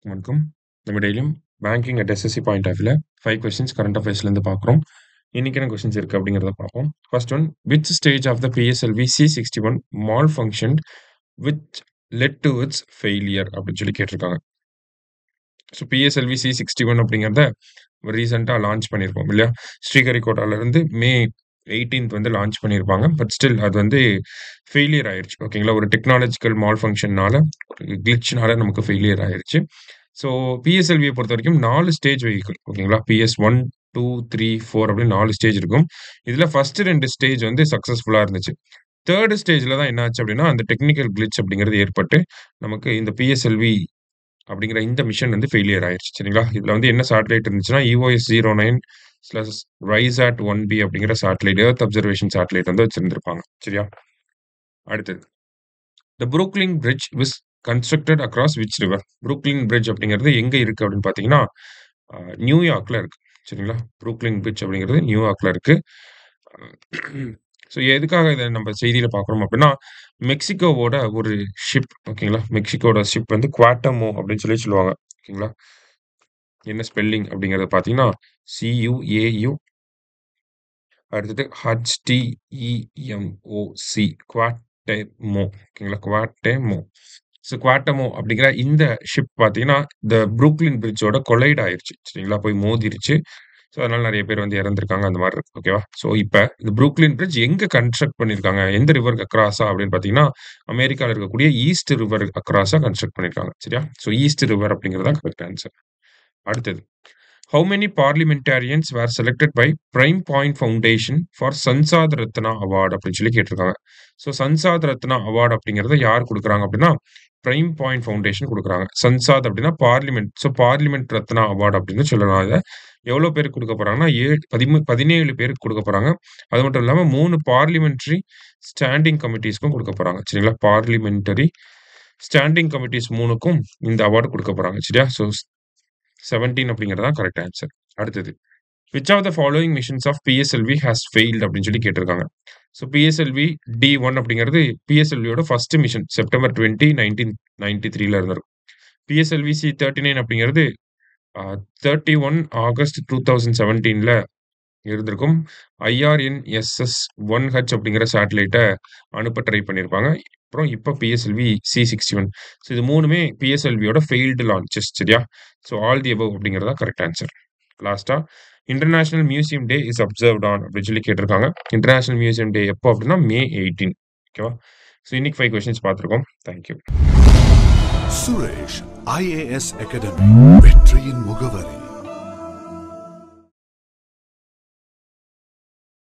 வணக்கம். நம்ம டெய்லியும் banking at SSC point of வியூல 5 கொஸ்டின்ஸ் கரண்ட் அஃபேர்ஸ்லேருந்து பார்க்குறோம். இன்னைக்கு என்ன கொஸ்டின்ஸ் இருக்கு அப்படிங்கிறத பார்ப்போம். First one, which stage of the PSLV C61 malfunction which led to its failure அப்படின்னு சொல்லி கேட்டிருக்காங்க. ஸோ பிஎஸ்எல்வி C61 அப்படிங்கிறத ரீசெண்டாக லான்ச் பண்ணியிருப்போம் இல்லையா? ஸ்ரீஹரிகோட்டாலேருந்து மே 18th வந்து லான்ச் பண்ணியிருப்பாங்க. பட் ஸ்டில் அது வந்து ஃபெயிலியர் ஆயிருச்சு. ஓகேங்களா? ஒரு டெக்னாலஜிக்கல் மால் ஃபங்க்ஷன்னால ஒரு கிளிச்னால நமக்கு ஃபெயிலியர் ஆயிருச்சு. ஸோ பிஎஸ்எல்வியை பொறுத்த வரைக்கும் 4 ஸ்டேஜ் வெஹிக்கிள். ஓகேங்களா? PS1, 2, 3, 4 அப்படின்னு 4 ஸ்டேஜ் இருக்கும். இதில் ஃபர்ஸ்ட் 2 ஸ்டேஜ் வந்து சக்ஸஸ்ஃபுல்லாக இருந்துச்சு. தேர்ட் ஸ்டேஜில் தான் என்ன ஆச்சு அப்படின்னா, அந்த டெக்னிக்கல் கிளிச் அப்படிங்கிறது ஏற்பட்டு நமக்கு இந்த பிஎஸ்எல்வி அப்படிங்கிற இந்த மிஷன் வந்து ஃபெயிலியர் ஆயிருச்சு. சரிங்களா? இதில் வந்து என்ன சேட்டலைட் இருந்துச்சுன்னா, EOS-09/RISAT-1B அப்படிங்கிற சேட்டலைட், எர்த் அப்சர்வேஷன் சேட்டலைட் வந்து வச்சிருந்திருப்பாங்க. சரியா? அடுத்தது, the Brooklyn bridge was constructed across which river? Brooklyn bridge அப்படிங்கிறது எங்க இருக்கு அப்படின்னு பார்த்தீங்கன்னா, நியூயார்க்ல இருக்கு. சரிங்களா? புரூக்லின் பிரிட்ஜ் அப்படிங்கிறது நியூயார்க்ல இருக்கு. ஸோ எதுக்காக இதை நம்ம செய்தியில பார்க்குறோம் அப்படின்னா, மெக்சிகோவோட ஒரு ஷிப். ஓகேங்களா? மெக்சிகோட ஷிப் வந்து குவாட்டமோ அப்படின்னு சொல்லி சொல்லுவாங்க. ஓகேங்களா? என்ன ஸ்பெல்லிங் அப்படிங்கிறத பார்த்தீங்கன்னா, CUAU, அடுத்தது HTEMOC, குவாட்டெமோ. ஓகேங்களா? குவாட்டெமோ. ஸோ குவாட்டமோ அப்படிங்கிற இந்த ஷிப் பார்த்தீங்கன்னா, இந்த புரூக்லின் பிரிட்ஜோட கொலைட் ஆயிருச்சு. சரிங்களா? போய் மோதிருச்சு. ஸோ அதனால நெறைய பேர் வந்து இறந்திருக்காங்க. அந்த மாரி இருக்கு. ஓகேவா? ஸோ இப்ப இந்த புரூக்லின் பிரிட்ஜ் எங்க கன்ஸ்ட்ரக்ட் பண்ணியிருக்காங்க? எந்த ரிவருக்கு அக்ராஸா அப்படின்னு பார்த்தீங்கன்னா, அமெரிக்கால இருக்கக்கூடிய ஈஸ்ட் ரிவர் அக்ராஸா கன்ஸ்ட்ரக்ட் பண்ணியிருக்காங்க. சரியா? ஸோ ஈஸ்ட் ரிவர் அப்படிங்கிறது தான் கரெக்ட் ஆன்சர். அடுத்தது, how many parliamentarians were selected by prime point foundation for Sansad Ratna award அப்படின்னு சொல்லி கேட்டிருக்காங்க. ஸோ சன்சாத் ரத்னா அவார்டு அப்படிங்கிறத யார் குடுக்குறாங்க அப்படின்னா, பிரைம் பாயிண்ட் ஃபவுண்டேஷன் குடுக்குறாங்க. சன்சாத் அப்படின்னா parliament. So parliament Ratna award அப்படின்னு சொல்லலாம் இத. எவ்வளோ பேருக்கு குடுக்க போறாங்கன்னா, 17 பேருக்கு குடுக்க போறாங்க. அது மட்டும் இல்லாம 3 பார்லிமென்டரி ஸ்டாண்டிங் கமிட்டீஸ்க்கும் குடுக்க போறாங்க. சரிங்களா? பார்லிமென்டரி ஸ்டாண்டிங் கமிட்டீஸ் 3க்கும் இந்த அவார்டு குடுக்க போறாங்க. சரியா? ஸோ 17 அப்படிங்கிறது தான் கரெக்ட் ஆன்சர். அடுத்தது, which of the following missions of PSLV has failed அப்படின்னு சொல்லி கேட்டிருக்காங்க. ஸோ பிஎஸ்எல்வி D1 அப்படிங்கிறது பிஎஸ்எல்வியோட ஃபர்ஸ்ட் மிஷன் செப்டம்பர் 20, 1993ல இருந்திருக்கும். பிஎஸ்எல்வி C39 அப்படிங்கிறது 31 ஆகஸ்ட் 2017ல இருந்திருக்கும். IRNSS-1H அப்படிங்கிற சேட்டலைட்ட அனுப்ப ட்ரை பண்ணியிருப்பாங்க. அப்புறம் இப்ப பிஎஸ்எல்வி C61. ஸோ இது 3மே பிஎஸ்எல்வியோட ஃபெயில்டு லான்ச்சஸ். சரியா? ஸோ ஆல் தி அபவ் அப்படிங்கிறது தான் கரெக்ட் ஆன்சர். லாஸ்ட்டா, international museum day is observed on அப்படின்னு சொல்லி கேட்டிருக்காங்க. இன்டர்நேஷனல் மியூசியம் டே எப்போ அப்படின்னா May 18. ஓகேவா? ஸோ இன்னைக்கு 5 கொஸ்டின்ஸ் பார்த்துருக்கோம். தேங்க்யூ. சுரேஷ் IAS அகாடமி, வெற்றியின் முகவரி.